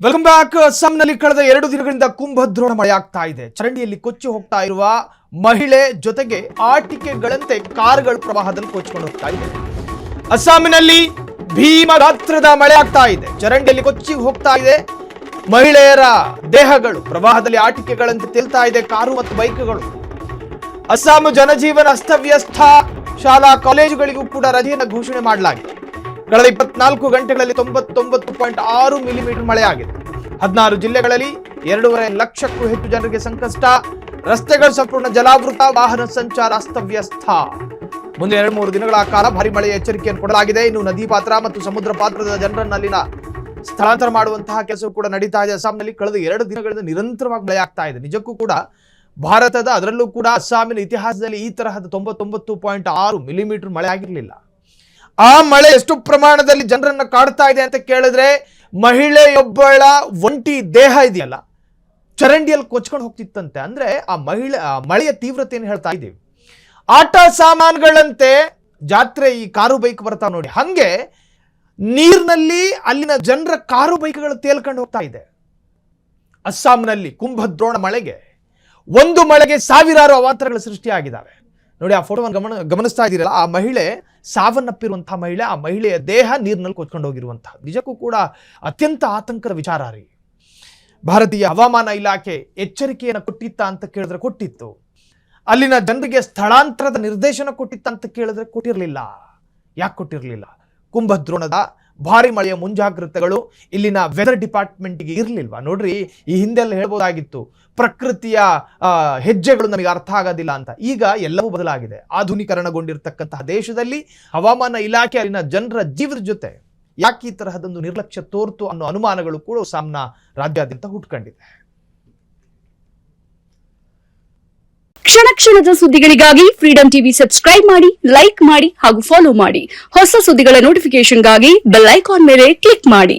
Welcome back. ಅಸ್ಸಾಂನಲ್ಲಿ ಕಳೆದ 2 ದಿನಗಳಿಂದ ಕುಂಭದ್ರೋಣ ಮಳೆಯಾಗ್ತಾ ಇದೆ. ಚರಂಡಿಯಲ್ಲಿ ಕೊಚ್ಚಿ ಹೋಗ್ತಾ ಇರುವ ಮಹಿಳೆ ಜೊತೆಗೆ ಆಟಿಕೆಗಳಂತೆ ಕಾರುಗಳು ಪ್ರವಾಹದಲ್ಲಿ ಕೊಚ್ಚಿಕೊಂಡು ಹೋಗ್ತಾ ಇದೆ. ಅಸ್ಸಾಂನಲ್ಲಿ ಭೀಮ ಗಾತ್ರದ ಮಳೆ ಆಗ್ತಾ ಇದೆ. ಚರಂಡಿಯಲ್ಲಿ ಕೊಚ್ಚಿ ಹೋಗ್ತಾ ಇದೆ. ಮಹಿಳೆಯರ ದೇಹಗಳು ಪ್ರವಾಹದಲ್ಲಿ ಆಟಿಕೆಗಳಂತೆ ತೇಲ್ತಾ ಇದೆ. ಕಾರು ಮತ್ತು ಬೈಕ್ಗಳು. ಅಸ್ಸಾಂ ಜನಜೀವನ ಅಸ್ತವ್ಯಸ್ತ. ಶಾಲಾ ಕಾಲೇಜುಗಳಿಗೂ ಕೂಡ ರಜೆಯನ್ನು ಘೋಷಣೆ ಮಾಡಲಾಗಿದೆ. ಕಳೆದ 24 ಗಂಟೆಗಳಲ್ಲಿ 99.6 ಮಿಲಿಮೀಟರ್ ಮಳೆಯಾಗಿದೆ. 16 ಜಿಲ್ಲೆಗಳಲ್ಲಿ 2.5 ಲಕ್ಷಕ್ಕೂ ಹೆಚ್ಚು ಜನರಿಗೆ ಸಂಕಷ್ಟ. ರಸ್ತೆಗಳು ಸಂಪೂರ್ಣ ಜಲಾವೃತ. ವಾಹನ ಸಂಚಾರ ಅಸ್ತವ್ಯಸ್ತ. ಮುಂದೆ 2-3 ದಿನಗಳ ಕಾಲ ಭಾರಿ ಮಳೆಯ ಎಚ್ಚರಿಕೆಯನ್ನು ಕೊಡಲಾಗಿದೆ. ಇನ್ನು ನದಿ ಪಾತ್ರ ಮತ್ತು ಸಮುದ್ರ ಪಾತ್ರದ ಜನರನ್ನು ಅಲ್ಲಿನ ಸ್ಥಳಾಂತರ ಮಾಡುವಂತಹ ಕೆಲಸ ಕೂಡ ನಡೀತಾ ಇದೆ. ಅಸ್ಸಾಂನಲ್ಲಿ ಕಳೆದ 2 ದಿನಗಳಿಂದ ನಿರಂತರವಾಗಿ ಮಳೆ ಆಗ್ತಾ ಇದೆ. ನಿಜಕ್ಕೂ ಕೂಡ ಭಾರತದ ಅದರಲ್ಲೂ ಕೂಡ ಅಸ್ಸಾಮಿನ ಇತಿಹಾಸದಲ್ಲಿ ಈ ತರಹದ 99.6 ಮಿಲಿಮೀಟರ್ ಮಳೆ ಆಗಿರಲಿಲ್ಲ. ಆ ಮಳೆ ಎಷ್ಟು ಪ್ರಮಾಣದಲ್ಲಿ ಜನರನ್ನ ಕಾಡ್ತಾ ಇದೆ ಅಂತ ಕೇಳಿದ್ರೆ, ಮಹಿಳೆಯೊಬ್ಬಳ ಒಂಟಿ ದೇಹ ಇದೆಯಲ್ಲ, ಚರಂಡಿಯಲ್ಲಿ ಕೊಚ್ಕೊಂಡು ಹೋಗ್ತಿತ್ತಂತೆ. ಅಂದ್ರೆ ಆ ಮಳೆಯ ತೀವ್ರತೆಯನ್ನು ಹೇಳ್ತಾ ಇದ್ದೀವಿ. ಆಟ ಸಾಮಾನುಗಳಂತೆ ಜಾತ್ರೆ ಈ ಕಾರು ಬೈಕ್ ಬರ್ತಾವ ನೋಡಿ, ಹಂಗೆ ನೀರಿನಲ್ಲಿ ಅಲ್ಲಿನ ಜನರ ಕಾರು ಬೈಕ್ಗಳು ತೇಲ್ಕೊಂಡು ಹೋಗ್ತಾ ಇದೆ. ಅಸ್ಸಾಂನಲ್ಲಿ ಕುಂಭದ್ರೋಣ ಮಳೆಗೆ ಒಂದು ಮಳೆಗೆ ಸಾವಿರಾರು ಅವಾಂತರಗಳು ಸೃಷ್ಟಿಯಾಗಿದ್ದಾವೆ. ನೋಡಿ, ಆ ಫೋಟೋವನ್ನು ಗಮನಿಸ್ತಾ ಇದ್ದೀರಲ್ಲ, ಆ ಮಹಿಳೆ ಸಾವನ್ನಪ್ಪಿರುವಂತಹ ಮಹಿಳೆ, ಆ ಮಹಿಳೆಯ ದೇಹ ನೀರಿನಲ್ಲಿ ಕೊಚ್ಕೊಂಡು ಹೋಗಿರುವಂತಹ ನಿಜಕ್ಕೂ ಕೂಡ ಅತ್ಯಂತ ಆತಂಕದ ವಿಚಾರ ರೀ. ಭಾರತೀಯ ಹವಾಮಾನ ಇಲಾಖೆ ಎಚ್ಚರಿಕೆಯನ್ನು ಕೊಟ್ಟಿತ್ತ ಅಂತ ಕೇಳಿದ್ರೆ ಕೊಟ್ಟಿತ್ತು. ಅಲ್ಲಿನ ಜನರಿಗೆ ಸ್ಥಳಾಂತರದ ನಿರ್ದೇಶನ ಕೊಟ್ಟಿತ್ತ ಅಂತ ಕೇಳಿದ್ರೆ ಕೊಟ್ಟಿರಲಿಲ್ಲ. ಯಾಕೆ ಕೊಟ್ಟಿರಲಿಲ್ಲ? ಕುಂಭದ್ರೋಣದ ಭಾರಿ ಮಳೆಯ ಮುಂಜಾಗ್ರತೆಗಳು ಇಲ್ಲಿನ ವೆದರ್ ಡಿಪಾರ್ಟ್ಮೆಂಟ್ಗೆ ಇರಲಿಲ್ವಾ? ನೋಡ್ರಿ, ಈ ಹಿಂದೆಲ್ಲ ಹೇಳ್ಬೋದಾಗಿತ್ತು ಪ್ರಕೃತಿಯ ಹೆಜ್ಜೆಗಳು ನಮಗೆ ಅರ್ಥ ಆಗೋದಿಲ್ಲ ಅಂತ. ಈಗ ಎಲ್ಲವೂ ಬದಲಾಗಿದೆ. ಆಧುನೀಕರಣಗೊಂಡಿರ್ತಕ್ಕಂತಹ ದೇಶದಲ್ಲಿ ಹವಾಮಾನ ಇಲಾಖೆ ಅಲ್ಲಿನ ಜನರ ಜೀವದ ಜೊತೆ ಯಾಕೆ ಈ ತರಹದೊಂದು ನಿರ್ಲಕ್ಷ್ಯ ತೋರ್ತು ಅನ್ನೋ ಅನುಮಾನಗಳು ಕೂಡ ಅಸ್ಸಾಂನ ರಾಜ್ಯಾದ್ಯಂತ ಹುಟ್ಕೊಂಡಿದೆ. ಕ್ಷಣ ಕ್ಷಣದ ಸುದ್ದಿಗಳಿಗಾಗಿ ಫ್ರೀಡಂ ಟಿವಿ ಸಬ್ಸ್ಕ್ರೈಬ್ ಮಾಡಿ, ಲೈಕ್ ಮಾಡಿ ಹಾಗೂ ಫಾಲೋ ಮಾಡಿ. ಹೊಸ ಸುದ್ದಿಗಳ ನೋಟಿಫಿಕೇಶನ್ಗಾಗಿ ಬೆಲ್ ಐಕಾನ್ ಮೇಲೆ ಕ್ಲಿಕ್ ಮಾಡಿ.